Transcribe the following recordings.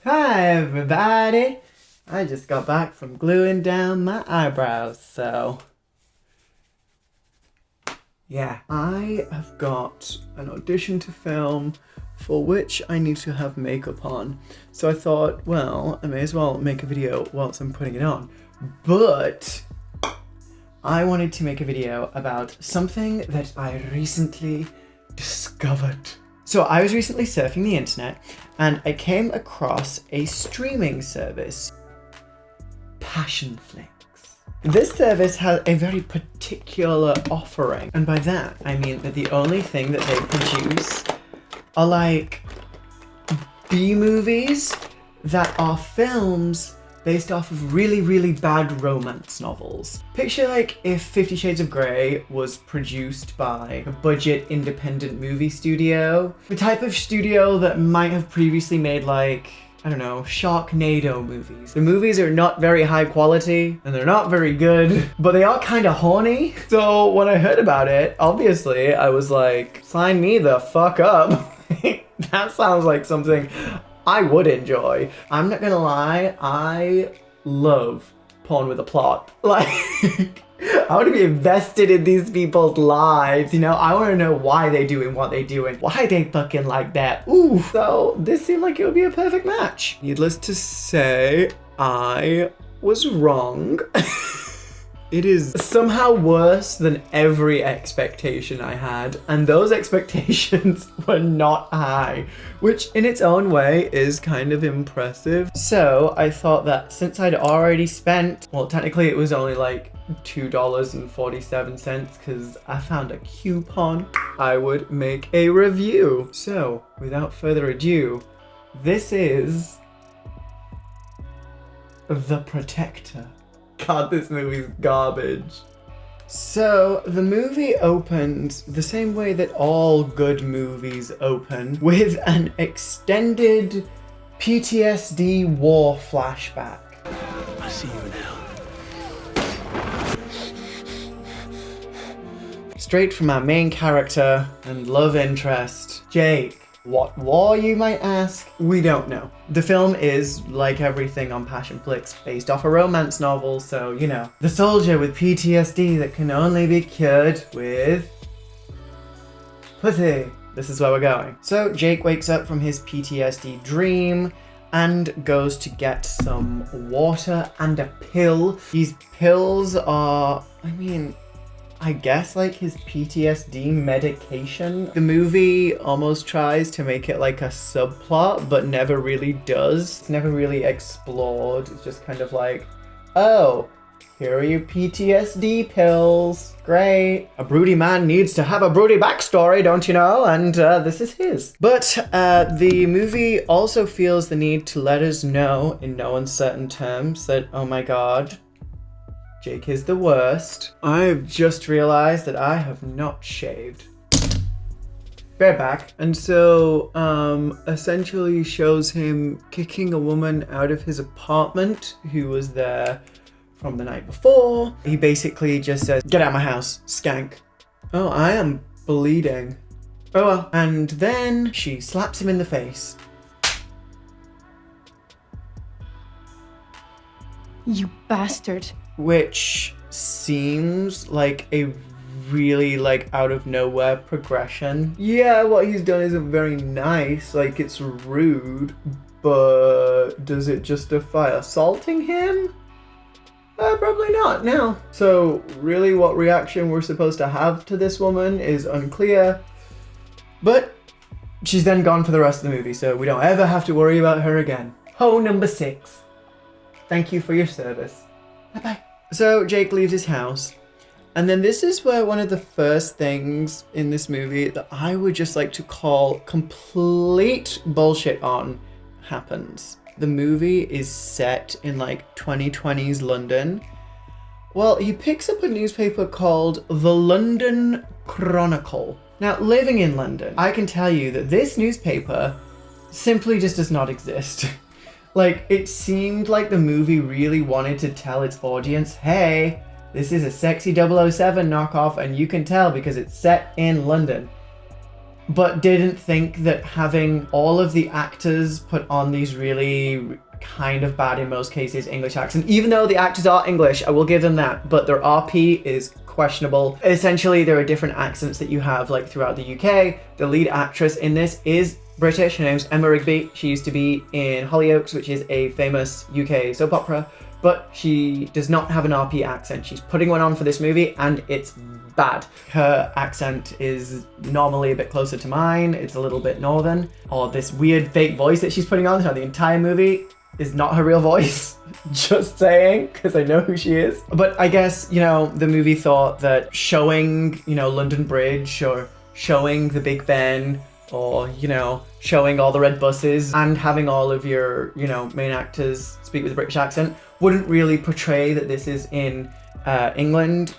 Hi everybody! I just got back from gluing down my eyebrows, so... yeah, I have got an audition to film for which I need to have makeup on. So I thought, well, I may as well make a video whilst I'm putting it on. But I wanted to make a video about something that I recently discovered. So I was recently surfing the internet and I came across a streaming service, Passionflix. This service has a very particular offering, and by that I mean that the only thing that they produce are like B-movies that are films based off of really, really bad romance novels. Picture like if 50 Shades of Grey was produced by a budget independent movie studio. The type of studio that might have previously made like, I don't know, Sharknado movies. The movies are not very high quality and they're not very good, but they are kind of horny. So when I heard about it, obviously I was like, sign me the fuck up. That sounds like something I would enjoy. I'm not gonna lie, I love porn with a plot. Like, I want to be invested in these people's lives, you know? I want to know why they doing what they doing, why they fucking like that. Ooh, so this seemed like it would be a perfect match. Needless to say, I was wrong. It is somehow worse than every expectation I had, and those expectations were not high, which in its own way is kind of impressive. So I thought that since I'd already spent, well, technically it was only like $2.47 because I found a coupon, I would make a review. So without further ado, this is The Protector. God, this movie's garbage. So, the movie opens the same way that all good movies open, with an extended PTSD war flashback. I see you now. Straight from our main character and love interest, Jake. What war, you might ask? We don't know. The film is, like everything on Passionflix, based off a romance novel, so, you know. The soldier with PTSD that can only be cured with pussy. This is where we're going. So Jake wakes up from his PTSD dream and goes to get some water and a pill. These pills are, I guess like his PTSD medication. The movie almost tries to make it like a subplot, but never really does. It's never really explored. It's just kind of like, oh, here are your PTSD pills. Great. A broody man needs to have a broody backstory, don't you know? And this is his. But the movie also feels the need to let us know in no uncertain terms that, oh my god, Jake is the worst. I've just realized that I have not shaved. Bareback. And so, essentially shows him kicking a woman out of his apartment who was there from the night before. He basically just says, get out of my house, skank. Oh, I am bleeding. Oh well. And then she slaps him in the face. You bastard. Which seems like a really like out of nowhere progression. Yeah, what he's done isn't very nice, like it's rude, but does it justify assaulting him? Probably not, no. So really what reaction we're supposed to have to this woman is unclear, but she's then gone for the rest of the movie, so we don't ever have to worry about her again. Ho number 6. Thank you for your service. Bye-bye. So Jake leaves his house, and then this is where one of the first things in this movie that I would just like to call complete bullshit on happens. The movie is set in like 2020s London. Well, he picks up a newspaper called The London Chronicle. Now, living in London, I can tell you that this newspaper simply just does not exist. Like, it seemed like the movie really wanted to tell its audience, hey, this is a sexy 007 knockoff and you can tell because it's set in London. but didn't think that having all of the actors put on these really kind of bad, in most cases, English accent, even though the actors are English, I will give them that, but their RP is questionable. Essentially, there are different accents that you have like throughout the UK. The lead actress in this is British. Her name's Emericbj. She used to be in Hollyoaks, which is a famous UK soap opera, but she does not have an RP accent. She's putting one on for this movie and it's bad. Her accent is normally a bit closer to mine. It's a little bit northern. Or this weird fake voice that she's putting on throughout the entire movie is not her real voice. Just saying, because I know who she is. But I guess, you know, the movie thought that showing, you know, London Bridge or showing the Big Ben or, you know, showing all the red buses and having all of your, you know, main actors speak with a British accent wouldn't really portray that this is in England,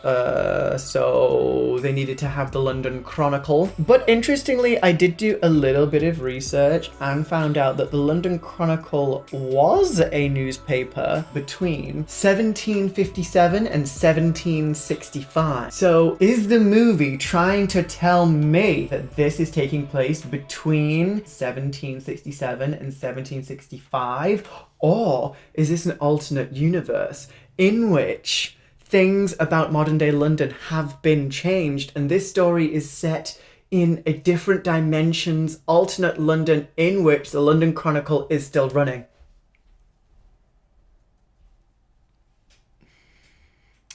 so they needed to have the London Chronicle. But interestingly, I did do a little bit of research and found out that the London Chronicle was a newspaper between 1757 and 1765. So is the movie trying to tell me that this is taking place between 1767 and 1765? Or is this an alternate universe in which things about modern day London have been changed and this story is set in a different dimensions, alternate London in which the London Chronicle is still running?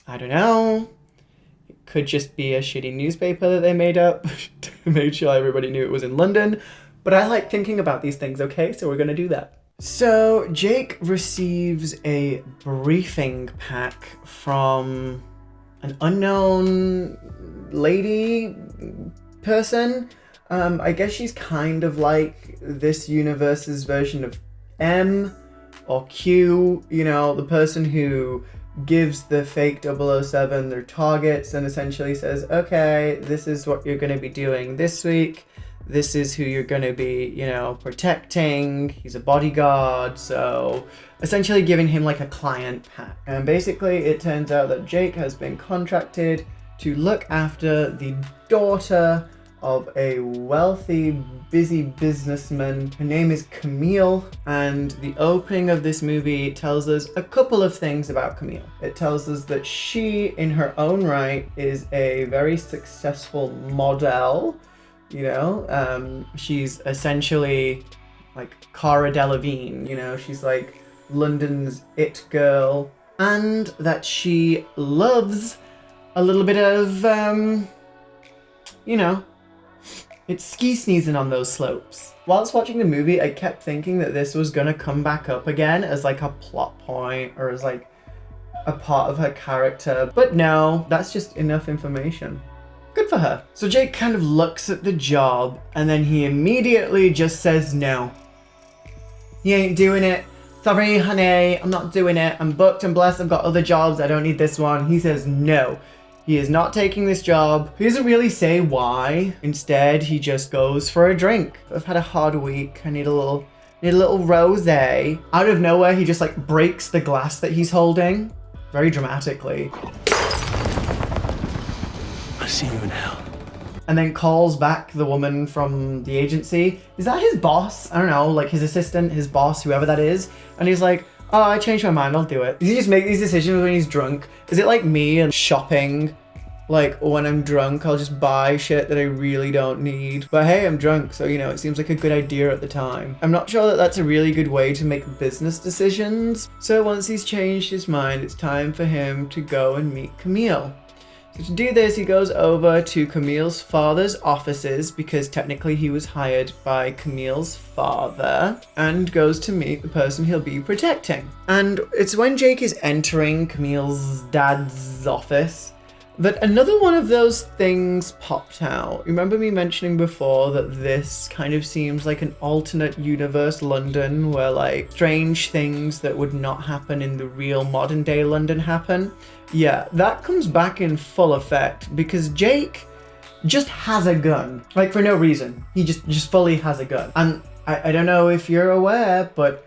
I don't know. It could just be a shitty newspaper that they made up to make sure everybody knew it was in London. But I like thinking about these things, okay? So we're gonna do that. So Jake receives a briefing pack from an unknown lady person. I guess she's kind of like this universe's version of M or Q, you know, the person who gives the fake 007 their targets and essentially says, okay, this is what you're going to be doing this week. This is who you're going to be, you know, protecting. He's a bodyguard, so essentially giving him like a client pack. And basically it turns out that Jake has been contracted to look after the daughter of a wealthy, busy businessman. Her name is Camille, and the opening of this movie tells us a couple of things about Camille. It tells us that she, in her own right, is a very successful model. You know, she's essentially like Cara Delevingne, you know, she's like London's it girl, and that she loves a little bit of, you know, it's ski sneezing on those slopes. Whilst watching the movie, I kept thinking that this was gonna come back up again as like a plot point or as like a part of her character, but no, that's just enough information. Good for her. So Jake kind of looks at the job and then he immediately just says no. He ain't doing it. Sorry, honey, I'm not doing it. I'm booked and blessed. I've got other jobs. I don't need this one. He says no. He is not taking this job. He doesn't really say why. Instead, he just goes for a drink. I've had a hard week. I need a little rosé. Out of nowhere, he just like breaks the glass that he's holding very dramatically. I'll see you in hell. And then calls back the woman from the agency. Is that his boss? I don't know, like his assistant, his boss, whoever that is. And he's like, oh, I changed my mind, I'll do it. Does he just make these decisions when he's drunk? Is it like me and shopping? Like when I'm drunk, I'll just buy shit that I really don't need. But hey, I'm drunk, so you know, it seems like a good idea at the time. I'm not sure that that's a really good way to make business decisions. So once he's changed his mind, it's time for him to go and meet Camille. So to do this, he goes over to Camille's father's offices because technically he was hired by Camille's father and goes to meet the person he'll be protecting. And it's when Jake is entering Camille's dad's office that another one of those things popped out. Remember me mentioning before that this kind of seems like an alternate universe London where like strange things that would not happen in the real modern day London happen? Yeah, that comes back in full effect because Jake just has a gun. Like for no reason. He just fully has a gun. And I don't know if you're aware, but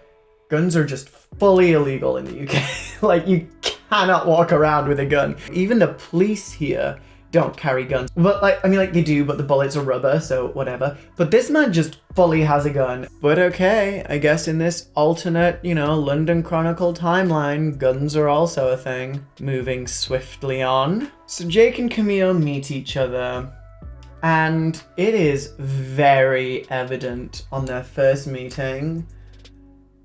guns are just fully illegal in the UK. Like you cannot walk around with a gun. Even the police here don't carry guns. But like, I mean, like they do, but the bullets are rubber, so whatever. But this man just fully has a gun. But okay, I guess in this alternate, you know, London Chronicle timeline, guns are also a thing. Moving swiftly on. So Jake and Camille meet each other. And it is very evident on their first meeting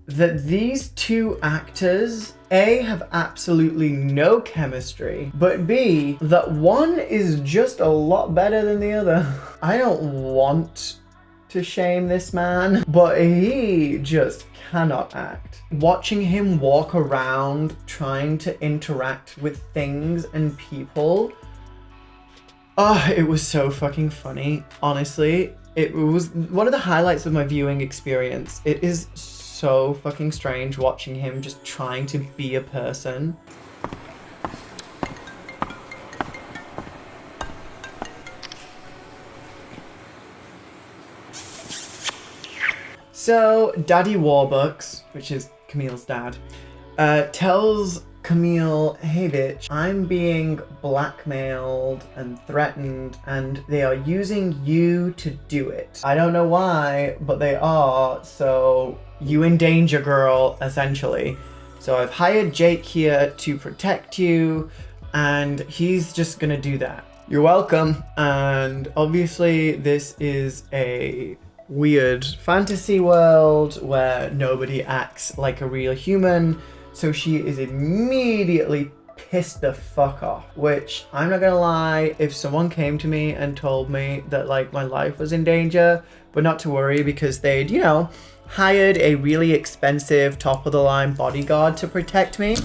that these two actors, A, have absolutely no chemistry, but B, that one is just a lot better than the other. I don't want to shame this man, but he just cannot act. Watching him walk around trying to interact with things and people, it was so fucking funny, honestly. It was one of the highlights of my viewing experience. It is so fucking strange watching him just trying to be a person. So Daddy Warbucks, which is Camille's dad, tells Camille, hey bitch, I'm being blackmailed and threatened and they are using you to do it. I don't know why, but they are, so you in danger, girl, essentially. So I've hired Jake here to protect you and he's just gonna do that. You're welcome. And obviously this is a weird fantasy world where nobody acts like a real human. So she is immediately pissed the fuck off, which I'm not gonna lie, if someone came to me and told me that like my life was in danger, but not to worry because they'd, you know, hired a really expensive top of the line bodyguard to protect me,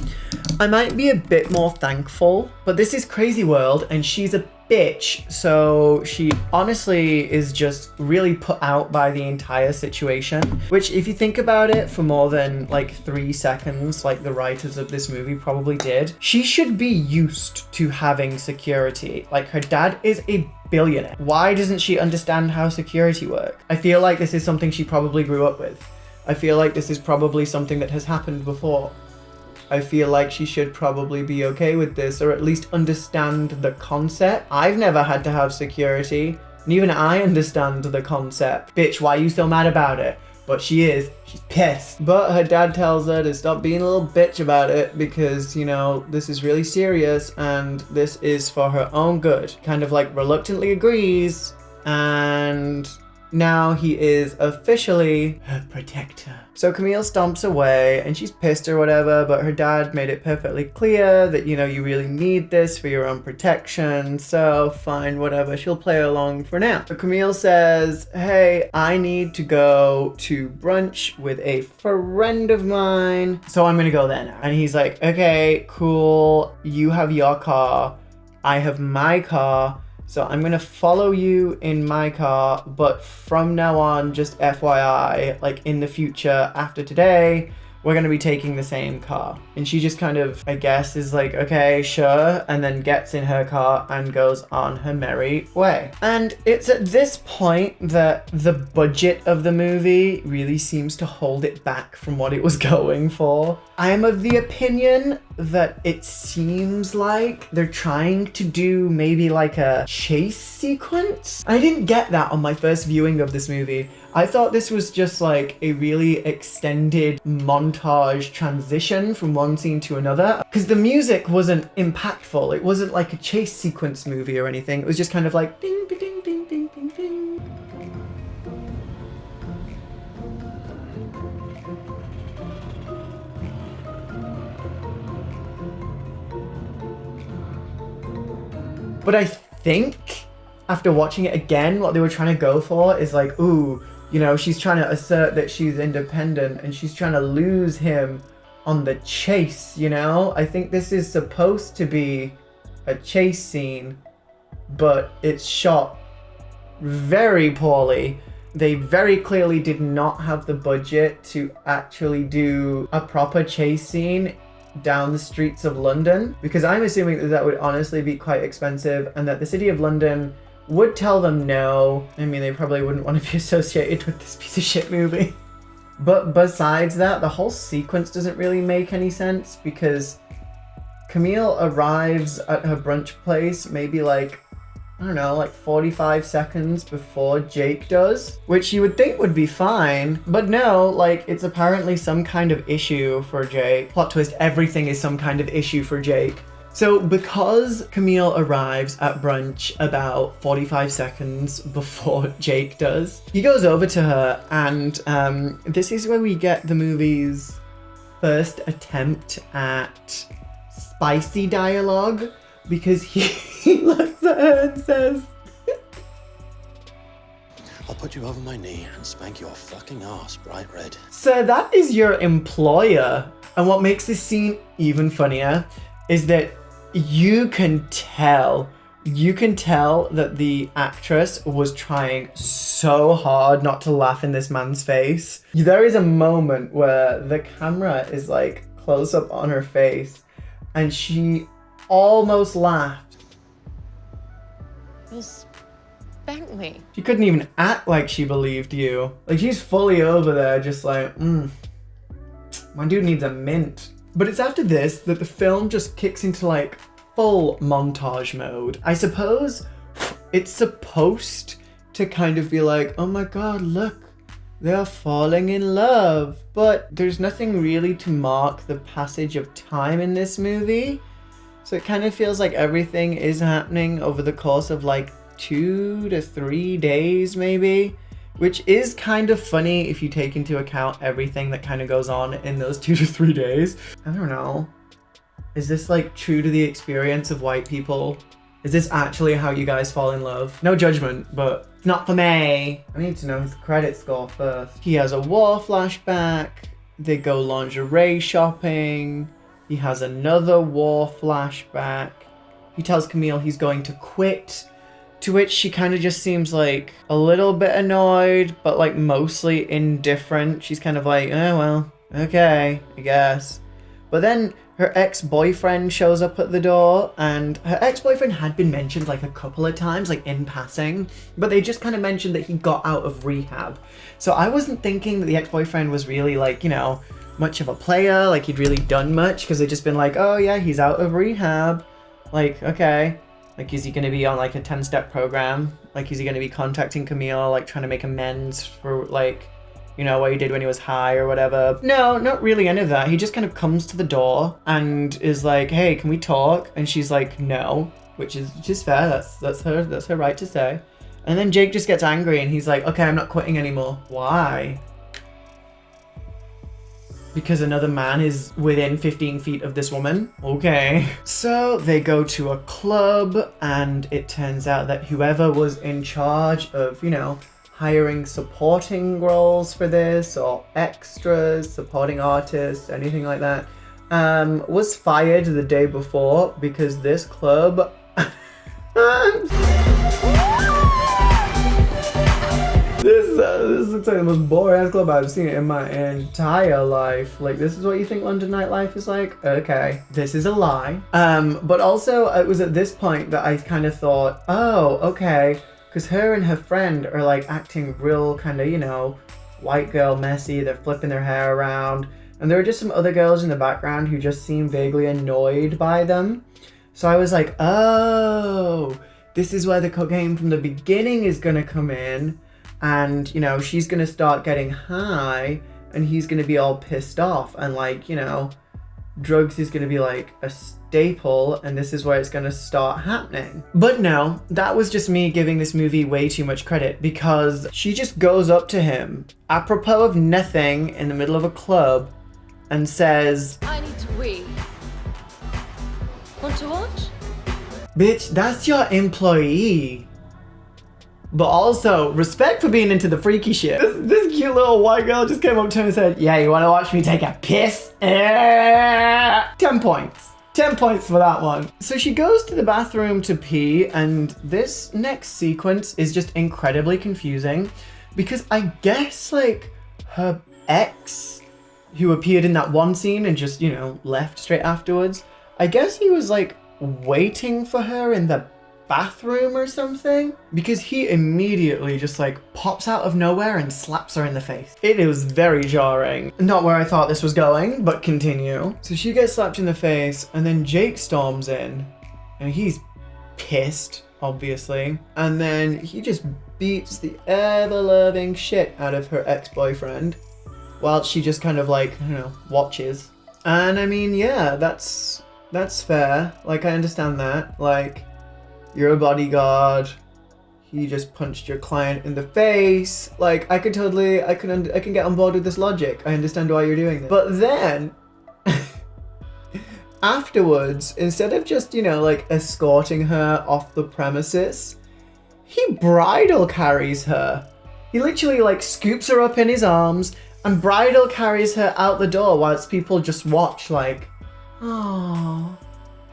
I might be a bit more thankful. But this is crazy world and she's a bitch, so she honestly is just really put out by the entire situation, which if you think about it for more than like 3 seconds, like the writers of this movie probably did, she should be used to having security. Like her dad is a billionaire. Why doesn't she understand how security works? I feel like this is something she probably grew up with. I feel like this is probably something that has happened before. I feel like she should probably be okay with this, or at least understand the concept. I've never had to have security, and even I understand the concept. Bitch, why are you so mad about it? But she's pissed. But her dad tells her to stop being a little bitch about it because, you know, this is really serious and this is for her own good. Kind of like reluctantly agrees, and now he is officially her protector. So Camille stomps away and she's pissed or whatever, but her dad made it perfectly clear that, you know, you really need this for your own protection. So fine, whatever, she'll play along for now. So Camille says, hey, I need to go to brunch with a friend of mine, so I'm gonna go there now. And he's like, okay, cool, you have your car, I have my car. So I'm gonna follow you in my car, but from now on, just FYI, like in the future after today, we're gonna be taking the same car. And she just kind of, I guess, is like, okay, sure, and then gets in her car and goes on her merry way. And it's at this point that the budget of the movie really seems to hold it back from what it was going for. I am of the opinion that it seems like they're trying to do maybe like a chase sequence. I didn't get that on my first viewing of this movie. I thought this was just like a really extended montage transition from one scene to another, because the music wasn't impactful. It wasn't like a chase sequence movie or anything. It was just kind of like ding, ding, ding, ding, ding, ding, ding. But I think after watching it again, what they were trying to go for is like, ooh, you know, she's trying to assert that she's independent and she's trying to lose him on the chase, you know? I think this is supposed to be a chase scene, but it's shot very poorly. They very clearly did not have the budget to actually do a proper chase scene down the streets of London, because I'm assuming that that would honestly be quite expensive and that the City of London would tell them no. I mean, they probably wouldn't want to be associated with this piece of shit movie. But besides that, the whole sequence doesn't really make any sense, because Camille arrives at her brunch place maybe like I don't know, like 45 seconds before Jake does, which you would think would be fine, but no, like it's apparently some kind of issue for Jake. Plot twist, everything is some kind of issue for Jake. So because Camille arrives at brunch about 45 seconds before Jake does, he goes over to her, and this is where we get the movie's first attempt at spicy dialogue, because he looks at her and says, I'll put you over my knee and spank your fucking ass bright red. So that is your employer. And what makes this scene even funnier is that you can tell that the actress was trying so hard not to laugh in this man's face. There is a moment where the camera is like close up on her face and she almost laughed. You spanked me. She couldn't even act like she believed you. Like she's fully over there just like, my dude needs a mint. But it's after this that the film just kicks into like full montage mode. I suppose it's supposed to kind of be like, oh my god, look, they're falling in love. But there's nothing really to mark the passage of time in this movie. So it kind of feels like everything is happening over the course of like 2 to 3 days maybe. Which is kind of funny if you take into account everything that kind of goes on in those 2 to 3 days. I don't know. Is this like true to the experience of white people? Is this actually how you guys fall in love? No judgment, but it's not for me. I need to know his credit score first. He has a war flashback. They go lingerie shopping. He has another war flashback. He tells Camille he's going to quit. To which she kind of just seems like a little bit annoyed, but like mostly indifferent. She's kind of like, oh well, okay, I guess. But then her ex-boyfriend shows up at the door, and her ex-boyfriend had been mentioned like a couple of times, like in passing, but they just kind of mentioned that he got out of rehab. So I wasn't thinking that the ex-boyfriend was really like, you know, much of a player, like he'd really done much, because they'd just been like, oh yeah, he's out of rehab. Like, okay. Like, is he going to be on, like, a 10-step program? Like, is he going to be contacting Camille, like, trying to make amends for, like, you know, what he did when he was high or whatever? No, not really any of that. He just kind of comes to the door and is like, hey, can we talk? And she's like, no, which is just fair. That's her right to say. And then Jake just gets angry and he's like, okay, I'm not quitting anymore. Why? Because another man is within 15 feet of this woman. Okay. So they go to a club, and it turns out that whoever was in charge of, you know, hiring supporting roles for this, or extras, supporting artists, anything like that, was fired the day before because this club... This looks like the most boring ass club I've seen in my entire life. Like, this is what you think London nightlife is like? Okay, this is a lie. But also, it was at this point that I kind of thought, oh, okay, because her and her friend are like acting real kind of, you know, white girl messy. They're flipping their hair around, and there are just some other girls in the background who just seem vaguely annoyed by them. So I was like, oh, this is where the cocaine from the beginning is gonna come in. And, you know, she's going to start getting high and he's going to be all pissed off. And, like, you know, drugs is going to be, like, a staple. And this is where it's going to start happening. But no, that was just me giving this movie way too much credit. Because she just goes up to him, apropos of nothing, in the middle of a club and says, I need to wee. Want to watch? bitch, that's your employee. But also, respect for being into the freaky shit. This cute little white girl just came up to him and said, yeah, you want to watch me take a piss? 10 points. 10 points for that one. So she goes to the bathroom to pee, and this next sequence is just incredibly confusing because I guess, like, her ex, who appeared in that one scene and just, you know, left straight afterwards, I guess he was, like, waiting for her in the bathroom or something, because he immediately just like pops out of nowhere and slaps her in the face. It was very jarring. Not where I thought this was going, but continue. So she gets slapped in the face, and then Jake storms in and he's pissed. obviously. And then he just beats the ever-loving shit out of her ex-boyfriend while she just kind of like, I don't know, watches. And I mean, yeah, that's fair. Like, I understand that. Like, you're a bodyguard. He just punched your client in the face. Like, I can get on board with this logic. I understand why you're doing this. But then, afterwards, instead of just, you know, like, escorting her off the premises, he bridal carries her. He literally, like, scoops her up in his arms and bridal carries her out the door whilst people just watch, like, oh.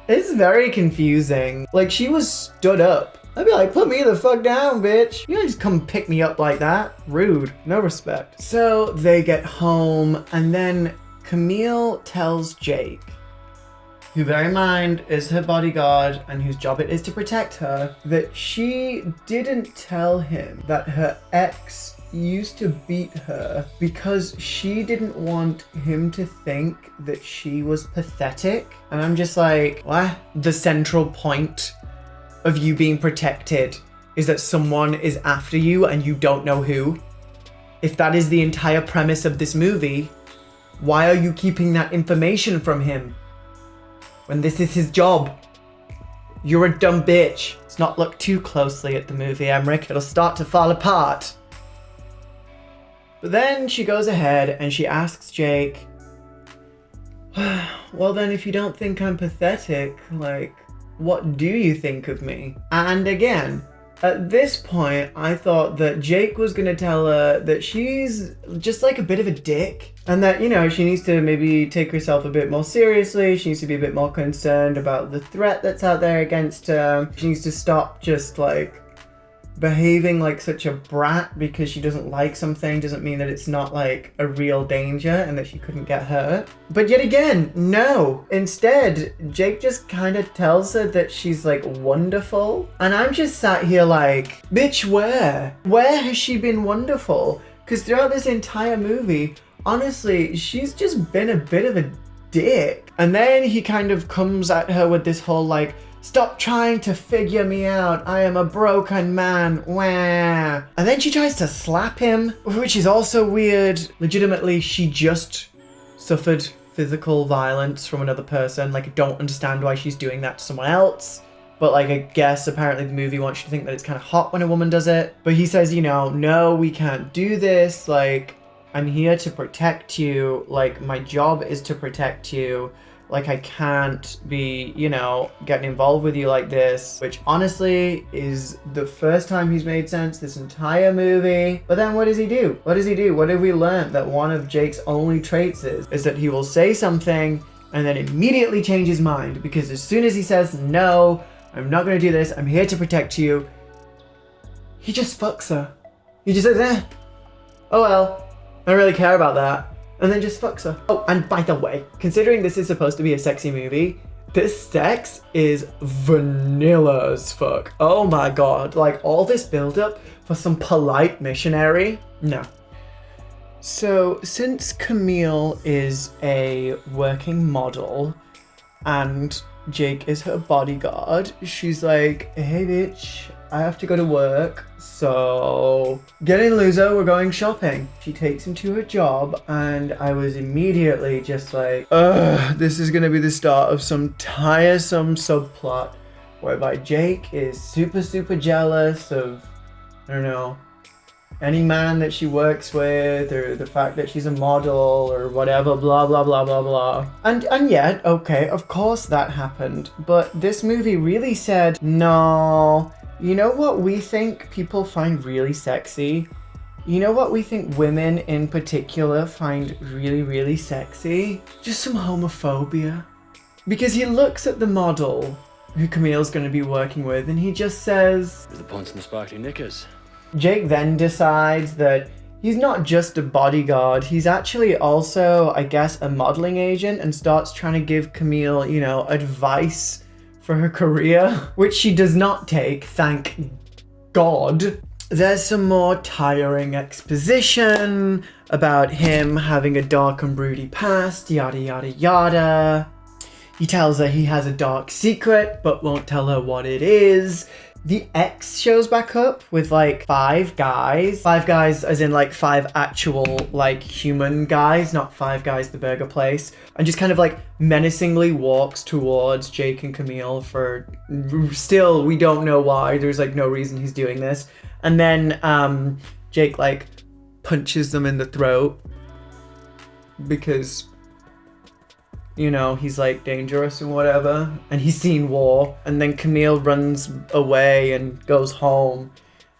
It's very confusing. Like, she was stood up. I'd be like, put me the fuck down, bitch. You don't just come pick me up like that. Rude. No respect. So they get home, and then Camille tells Jake, who, bear in mind, is her bodyguard and whose job it is to protect her, that she didn't tell him that her ex used to beat her because she didn't want him to think that she was pathetic. And I'm just like, what? The central point of you being protected is that someone is after you and you don't know who? If that is the entire premise of this movie, why are you keeping that information from him when this is his job? You're a dumb bitch. Let's not look too closely at the movie, Emmerich. It'll start to fall apart. But then she goes ahead and she asks Jake, well then, if you don't think I'm pathetic, like, what do you think of me? And again, at this point, I thought that Jake was gonna tell her that she's just like a bit of a dick and that, you know, she needs to maybe take herself a bit more seriously. She needs to be a bit more concerned about the threat that's out there against her. She needs to stop just like behaving like such a brat because she doesn't like something doesn't mean that it's not like a real danger and that she couldn't get hurt. But yet again, no. Instead, Jake just kind of tells her that she's like wonderful. And I'm just sat here like, bitch, where? Where has she been wonderful? Because throughout this entire movie, honestly, she's just been a bit of a dick. And then he kind of comes at her with this whole like, stop trying to figure me out. I am a broken man. Wah. And then she tries to slap him, which is also weird. Legitimately, she just suffered physical violence from another person. Like, I don't understand why she's doing that to someone else. But like, I guess apparently the movie wants you to think that it's kind of hot when a woman does it. But he says, you know, no, we can't do this. Like, I'm here to protect you. Like, my job is to protect you. Like, I can't be, you know, getting involved with you like this. Which, honestly, is the first time he's made sense this entire movie. But then what does he do? What does he do? What have we learned that one of Jake's only traits is that he will say something and then immediately change his mind. Because as soon as he says, no, I'm not going to do this, I'm here to protect you, he just fucks her. He just says, oh well, I don't really care about that. And then just fucks her. Oh, and by the way, considering this is supposed to be a sexy movie, this sex is vanilla as fuck. Oh my god, like all this build-up for some polite missionary? No. So, since Camille is a working model and Jake is her bodyguard, she's like, hey bitch, I have to go to work, so get in, loser, we're going shopping. She takes him to her job, and I was immediately just like, ugh, this is gonna be the start of some tiresome subplot whereby Jake is super jealous of, I don't know, any man that she works with, or the fact that she's a model, or whatever, blah blah blah blah blah. And yet, okay, of course that happened, but this movie really said, no, you know what we think people find really sexy? You know what we think women in particular find really sexy? Just some homophobia. Because he looks at the model who Camille's going to be working with, and he just says, The punts and the sparkly knickers. Jake then decides that he's not just a bodyguard, he's actually also, I guess, a modeling agent, and starts trying to give Camille, you know, advice for her career, which she does not take, thank God. There's some more tiring exposition about him having a dark and broody past, yada yada yada. He tells her he has a dark secret, but won't tell her what it is. The X shows back up with like 5 guys. 5 guys as in like 5 actual like human guys, not Five Guys the burger place. And just kind of like menacingly walks towards Jake and Camille for still we don't know why. There's like no reason he's doing this. And then Jake like punches them in the throat because, you know, he's like dangerous and whatever, and he's seen war. And then Camille runs away and goes home,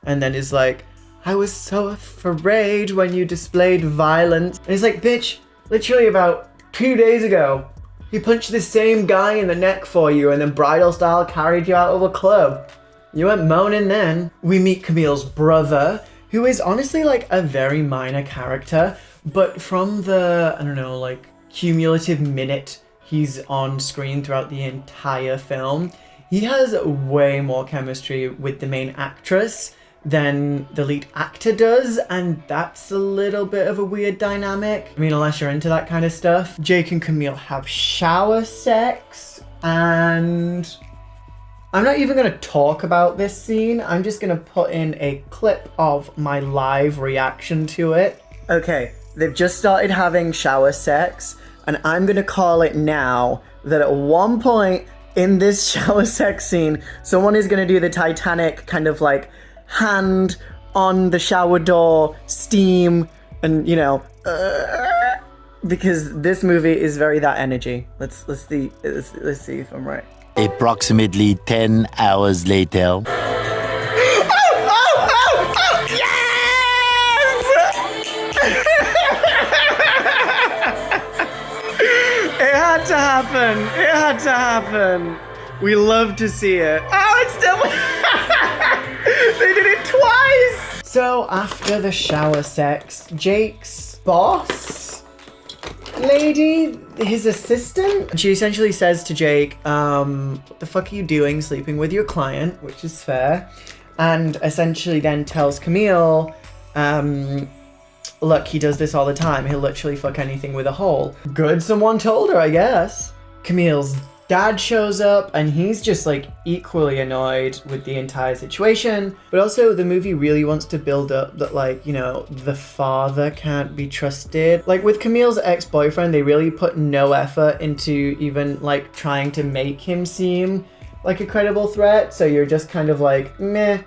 and then is like, I was so afraid when you displayed violence. And he's like, bitch, literally about 2 days ago, he punched the same guy in the neck for you and then bridal style carried you out of a club. You weren't moaning then. We meet Camille's brother, who is honestly like a very minor character, but from the, I don't know, like cumulative minute he's on screen throughout the entire film, he has way more chemistry with the main actress than the lead actor does, and that's a little bit of a weird dynamic. I mean, unless you're into that kind of stuff. Jake and Camille have shower sex, and I'm not even going to talk about this scene. I'm just going to put in a clip of my live reaction to it. Okay, they've just started having shower sex, and I'm going to call it now that at one point in this shower sex scene, someone is going to do the Titanic kind of like hand on the shower door, steam, and you know, because this movie is very that energy. Let's see if I'm right. Approximately 10 hours later. It had to happen. It had to happen. We love to see it. Oh, it's still... They did it twice! So after the shower sex, Jake's boss lady, his assistant, she essentially says to Jake, what the fuck are you doing sleeping with your client? Which is fair. And essentially then tells Camille, look, he does this all the time. He'll literally fuck anything with a hole. Good, someone told her, I guess. Camille's dad shows up and he's just like equally annoyed with the entire situation. But also the movie really wants to build up that, like, you know, the father can't be trusted. Like with Camille's ex-boyfriend, they really put no effort into even like trying to make him seem like a credible threat. So you're just kind of like, meh.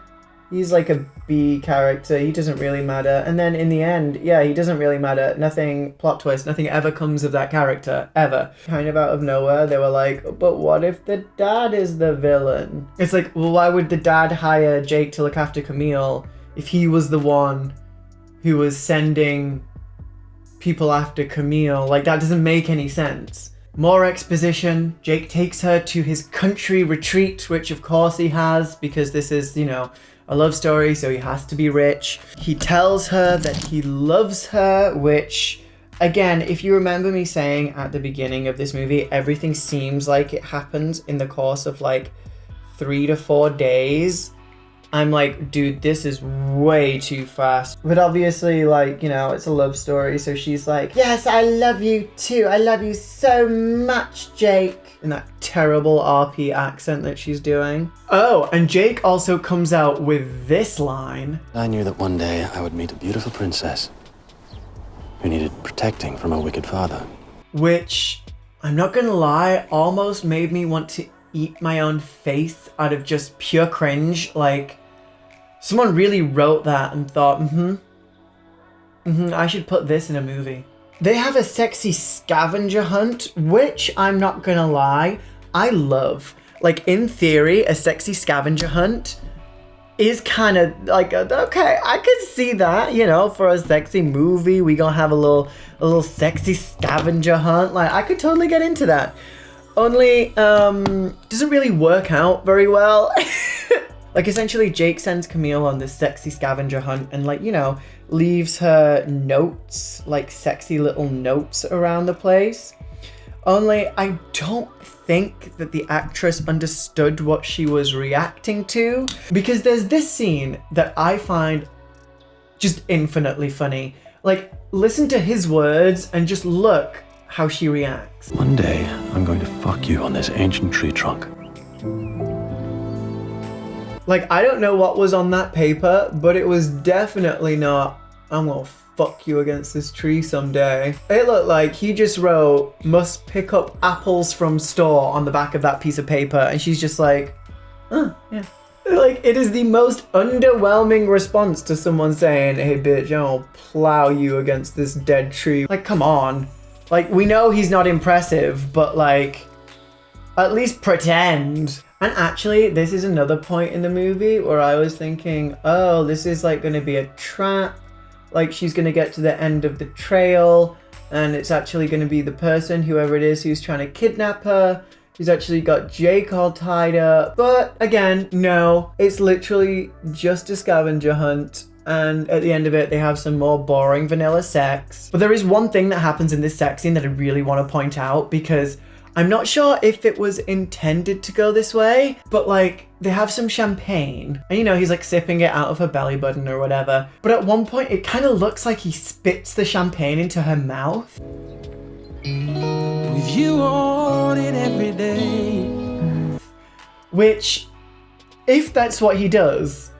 He's like a B character. He doesn't really matter. And then in the end, yeah, he doesn't really matter. Nothing, plot twist, nothing ever comes of that character, ever. Kind of out of nowhere, they were like, but what if the dad is the villain? It's like, well, why would the dad hire Jake to look after Camille if he was the one who was sending people after Camille? Like, that doesn't make any sense. More exposition. Jake takes her to his country retreat, which of course he has, because this is, you know, a love story, so he has to be rich. He tells her that he loves her, which, again, if you remember me saying at the beginning of this movie, everything seems like it happens in the course of like 3 to 4 days. I'm like, dude, this is way too fast. But obviously, like, you know, it's a love story, so she's like, yes, I love you too. I love you so much, Jake. In that terrible RP accent that she's doing. Oh, and Jake also comes out with this line. I knew that one day I would meet a beautiful princess who needed protecting from a wicked father. Which, I'm not gonna lie, almost made me want to eat my own face out of just pure cringe. Like, someone really wrote that and thought, I should put this in a movie. They have a sexy scavenger hunt, which I'm not gonna lie, I love. Like, in theory, a sexy scavenger hunt is kind of like, okay, I could see that, you know, for a sexy movie, we gonna have a little sexy scavenger hunt. Like, I could totally get into that. Only, doesn't really work out very well. Like, essentially, Jake sends Camille on this sexy scavenger hunt and, like, you know, leaves her notes, like sexy little notes around the place. Only, I don't think that the actress understood what she was reacting to, because there's this scene that I find just infinitely funny. Like, listen to his words and just look how she reacts. One day, I'm going to fuck you on this ancient tree trunk. Like, I don't know what was on that paper, but it was definitely not, I'm gonna fuck you against this tree someday. It looked like he just wrote, must pick up apples from store on the back of that piece of paper, and she's just like, oh, yeah. Like, it is the most underwhelming response to someone saying, hey bitch, I'll plow you against this dead tree. Like, come on. Like, we know he's not impressive, but like, at least pretend. And actually, this is another point in the movie where I was thinking, oh, this is like gonna be a trap. Like, she's gonna get to the end of the trail and it's actually gonna be the person, whoever it is, who's trying to kidnap her. She's actually got Jake all tied up. But again, no, it's literally just a scavenger hunt. And at the end of it, they have some more boring vanilla sex. But there is one thing that happens in this sex scene that I really want to point out, because I'm not sure if it was intended to go this way, but like, they have some champagne and, you know, he's like sipping it out of her belly button or whatever. But at one point, it kind of looks like he spits the champagne into her mouth. With you on it every day. Which, if that's what he does,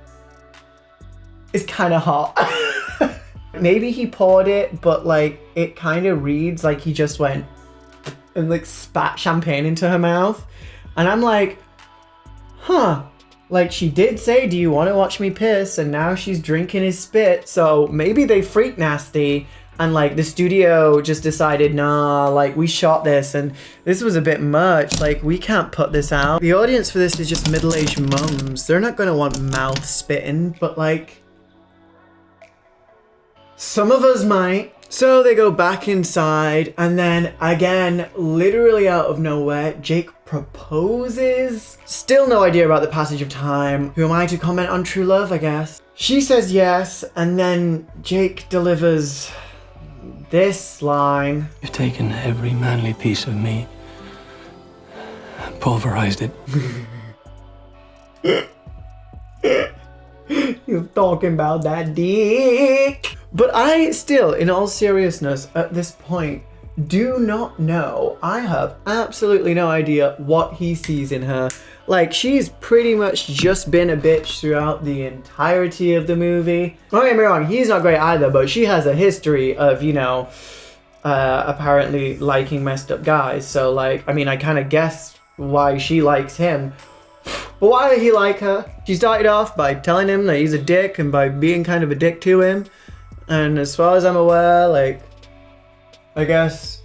is kind of hot. Maybe he poured it, but like, it kind of reads like he just went and like spat champagne into her mouth. And I'm like, huh, like she did say, do you want to watch me piss? And now she's drinking his spit. So maybe they freak nasty and like the studio just decided, nah, like we shot this and this was a bit much. Like we can't put this out. The audience for this is just middle-aged mums. They're not going to want mouth spitting, but like some of us might. So they go back inside and then again, literally out of nowhere, Jake proposes. Still no idea about the passage of time. Who am I to comment on true love, I guess? She says yes, and then Jake delivers this line. You've taken every manly piece of me and pulverized it. You're talking about that dick. But I still, in all seriousness, at this point, do not know. I have absolutely no idea what he sees in her. Like, she's pretty much just been a bitch throughout the entirety of the movie. Don't get me wrong, he's not great either, but she has a history of, you know, apparently liking messed up guys. So, like, I mean, I kind of guess why she likes him. But why did he like her? She started off by telling him that he's a dick and by being kind of a dick to him. And as far as I'm aware, like, I guess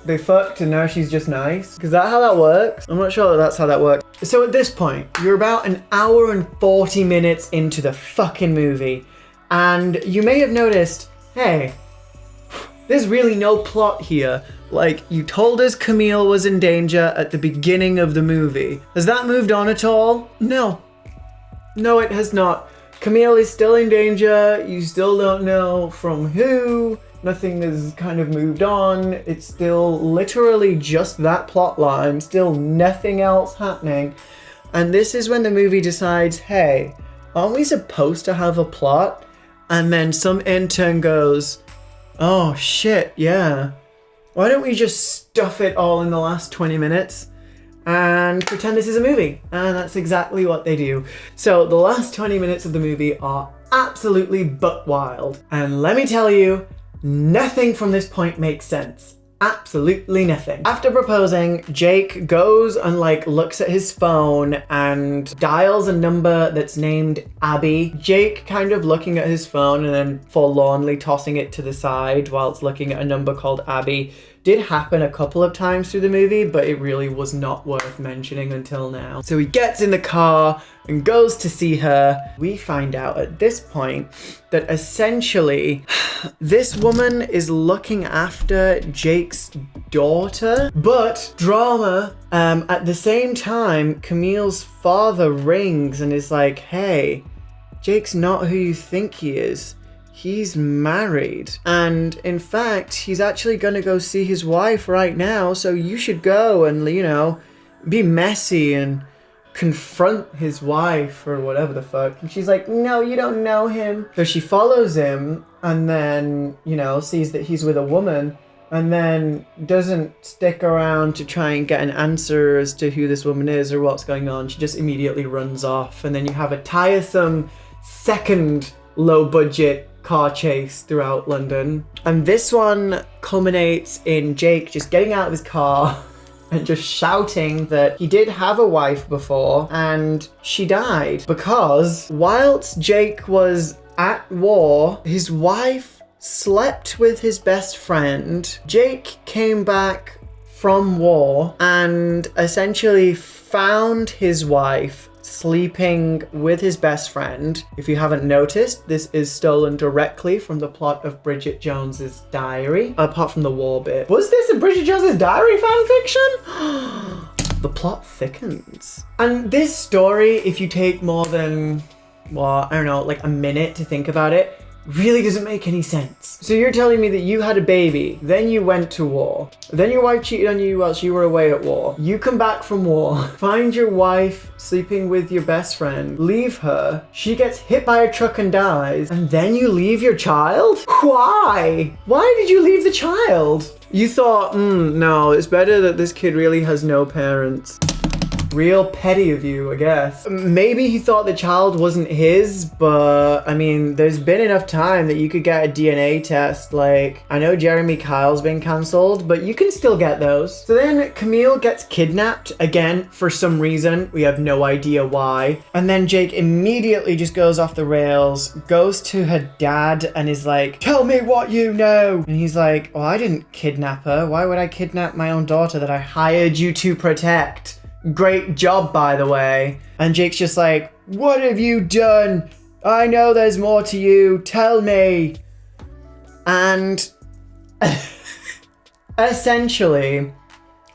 they fucked and now she's just nice. Is that how that works? I'm not sure that that's how that works. So at this point, you're about an hour and 40 minutes into the fucking movie. And you may have noticed, hey, there's really no plot here. Like, you told us Camille was in danger at the beginning of the movie. Has that moved on at all? No. No, it has not. Camille is still in danger. You still don't know from who. Nothing has kind of moved on. It's still literally just that plot line. Still nothing else happening. And this is when the movie decides, hey, aren't we supposed to have a plot? And then some intern goes, oh shit, yeah. Why don't we just stuff it all in the last 20 minutes and pretend this is a movie? And that's exactly what they do. So the last 20 minutes of the movie are absolutely butt wild. And let me tell you, nothing from this point makes sense. Absolutely nothing. After proposing, Jake goes and like looks at his phone and dials a number that's named Abby. Jake kind of looking at his phone and then forlornly tossing it to the side whilst looking at a number called Abby did happen a couple of times through the movie, but it really was not worth mentioning until now. So he gets in the car and goes to see her. We find out at this point that essentially this woman is looking after Jake's daughter, but drama, at the same time, Camille's father rings and is like, hey, Jake's not who you think he is. He's married. And in fact, he's actually gonna go see his wife right now, so you should go and, you know, be messy and confront his wife or whatever the fuck. And she's like, no, you don't know him. So she follows him and then, you know, sees that he's with a woman and then doesn't stick around to try and get an answer as to who this woman is or what's going on. She just immediately runs off, and then you have a tiresome second low-budget car chase throughout London. And this one culminates in Jake just getting out of his car and just shouting that he did have a wife before and she died because whilst Jake was at war, his wife slept with his best friend. Jake came back from war and essentially found his wife sleeping with his best friend. If you haven't noticed, this is stolen directly from the plot of Bridget Jones's Diary, apart from the war bit. Was this a Bridget Jones's Diary fanfiction? The plot thickens. And this story, if you take more than, well, I don't know, like a minute to think about it, really doesn't make any sense. So you're telling me that you had a baby, then you went to war, then your wife cheated on you whilst you were away at war. You come back from war, find your wife sleeping with your best friend, leave her, she gets hit by a truck and dies, and then you leave your child? Why? Why did you leave the child? You thought, no, it's better that this kid really has no parents. Real petty of you, I guess. Maybe he thought the child wasn't his, but I mean, there's been enough time that you could get a DNA test. Like, I know Jeremy Kyle's been cancelled, but you can still get those. So then Camille gets kidnapped again for some reason. We have no idea why. And then Jake immediately just goes off the rails, goes to her dad and is like, tell me what you know. And he's like, well, I didn't kidnap her. Why would I kidnap my own daughter that I hired you to protect? Great job, by the way. And Jake's just like, what have you done? I know there's more to you. Tell me. And essentially,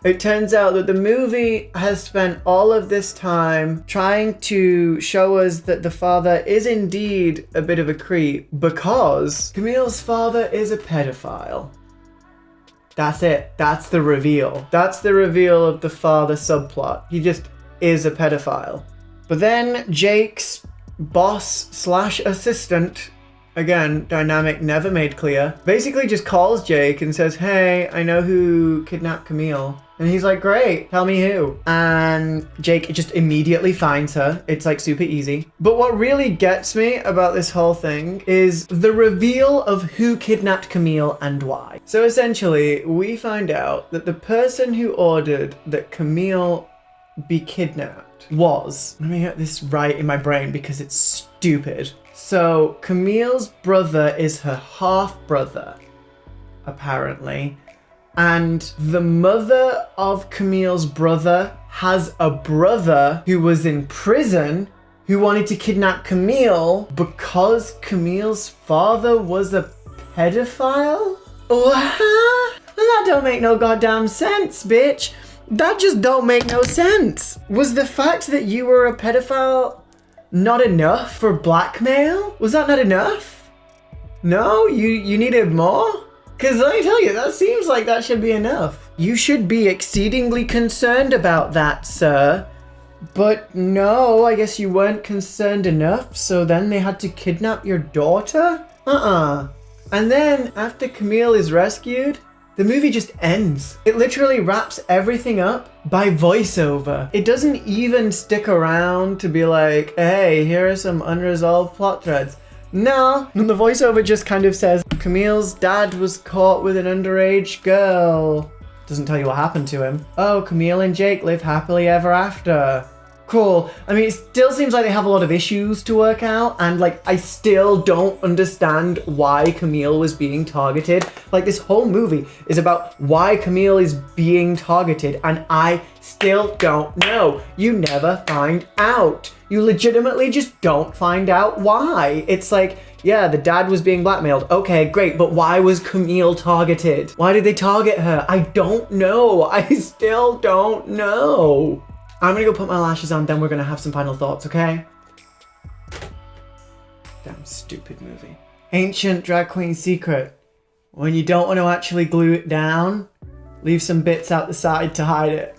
it turns out that the movie has spent all of this time trying to show us that the father is indeed a bit of a creep because Camille's father is a pedophile. That's it. That's the reveal. That's the reveal of the father subplot. He just is a pedophile. But then Jake's boss / assistant, again, dynamic never made clear, basically just calls Jake and says, hey, I know who kidnapped Camille. And he's like, great, tell me who. And Jake just immediately finds her. It's like super easy. But what really gets me about this whole thing is the reveal of who kidnapped Camille and why. So essentially, we find out that the person who ordered that Camille be kidnapped was, let me get this right in my brain because it's stupid. So Camille's brother is her half-brother, apparently. And the mother of Camille's brother has a brother who was in prison who wanted to kidnap Camille because Camille's father was a pedophile? What? That don't make no goddamn sense, bitch. That just don't make no sense. Was the fact that you were a pedophile not enough for blackmail? Was that not enough? No? You needed more? Because let me tell you, that seems like that should be enough. You should be exceedingly concerned about that, sir. But no, I guess you weren't concerned enough, so then they had to kidnap your daughter? And then, after Camille is rescued, the movie just ends. It literally wraps everything up by voiceover. It doesn't even stick around to be like, hey, here are some unresolved plot threads. No, the voiceover just kind of says, Camille's dad was caught with an underage girl. Doesn't tell you what happened to him. Oh, Camille and Jake live happily ever after. Cool. I mean, it still seems like they have a lot of issues to work out, and like, I still don't understand why Camille was being targeted. Like, this whole movie is about why Camille is being targeted, and I still don't know. You never find out. You legitimately just don't find out why. It's like, yeah, the dad was being blackmailed. Okay, great, but why was Camille targeted? Why did they target her? I don't know. I still don't know. I'm gonna go put my lashes on, then we're gonna have some final thoughts, okay? Damn stupid movie. Ancient drag queen secret. When you don't want to actually glue it down, leave some bits out the side to hide it.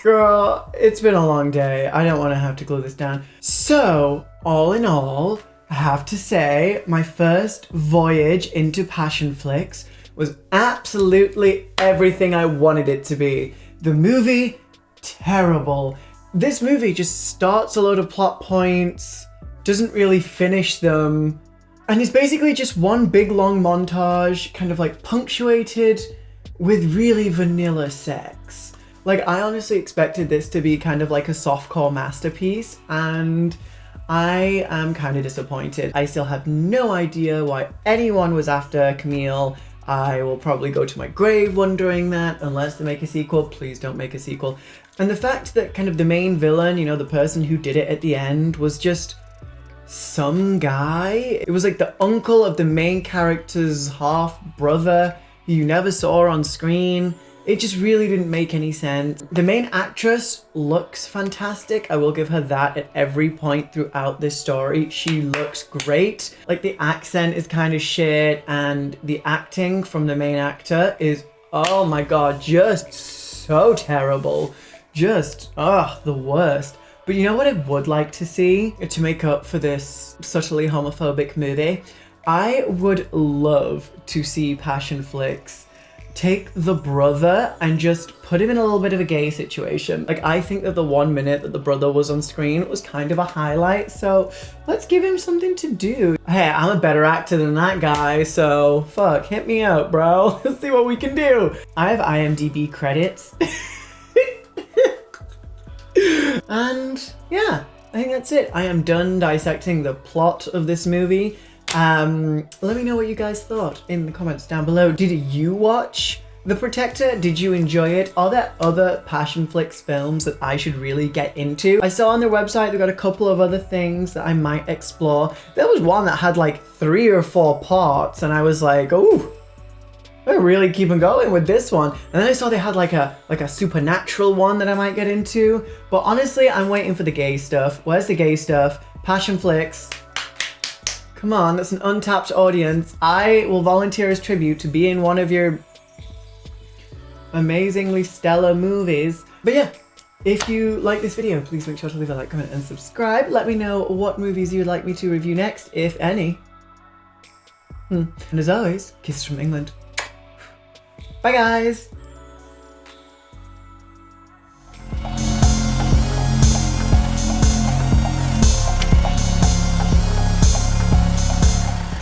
Girl, it's been a long day. I don't want to have to glue this down. So, all in all, I have to say, my first voyage into passion flicks was absolutely everything I wanted it to be. The movie, terrible. This movie just starts a load of plot points, doesn't really finish them, and it's basically just one big long montage, kind of like punctuated with really vanilla sex. Like, I honestly expected this to be kind of like a softcore masterpiece, and I am kind of disappointed. I still have no idea why anyone was after Camille. I will probably go to my grave wondering that, unless they make a sequel. Please don't make a sequel. And the fact that kind of the main villain, you know, the person who did it at the end, was just some guy. It was like the uncle of the main character's half brother who you never saw on screen. It just really didn't make any sense. The main actress looks fantastic. I will give her that at every point throughout this story. She looks great. Like, the accent is kind of shit, and the acting from the main actor is, oh my god, just so terrible. Just, the worst. But you know what I would like to see to make up for this subtly homophobic movie? I would love to see Passion Flicks take the brother and just put him in a little bit of a gay situation. Like, I think that the 1 minute that the brother was on screen was kind of a highlight, so let's give him something to do. Hey, I'm a better actor than that guy, so fuck, hit me up, bro. Let's see what we can do. I have IMDb credits. And yeah, I think that's it. I am done dissecting the plot of this movie. Let me know what you guys thought in the comments down below. Did you watch The Protector? Did you enjoy it? Are there other Passion Flicks films that I should really get into? I saw on their website they've got a couple of other things that I might explore. There was one that had like 3 or 4 parts, and I was like, oh, they're really keeping going with this one. And then I saw they had like a supernatural one that I might get into. But honestly, I'm waiting for the gay stuff. Where's the gay stuff? Passion Flicks. Come on, that's an untapped audience. I will volunteer as tribute to be in one of your amazingly stellar movies. But yeah, if you like this video, please make sure to leave a like, comment, and subscribe. Let me know what movies you'd like me to review next, if any. And as always, kisses from England. Bye guys!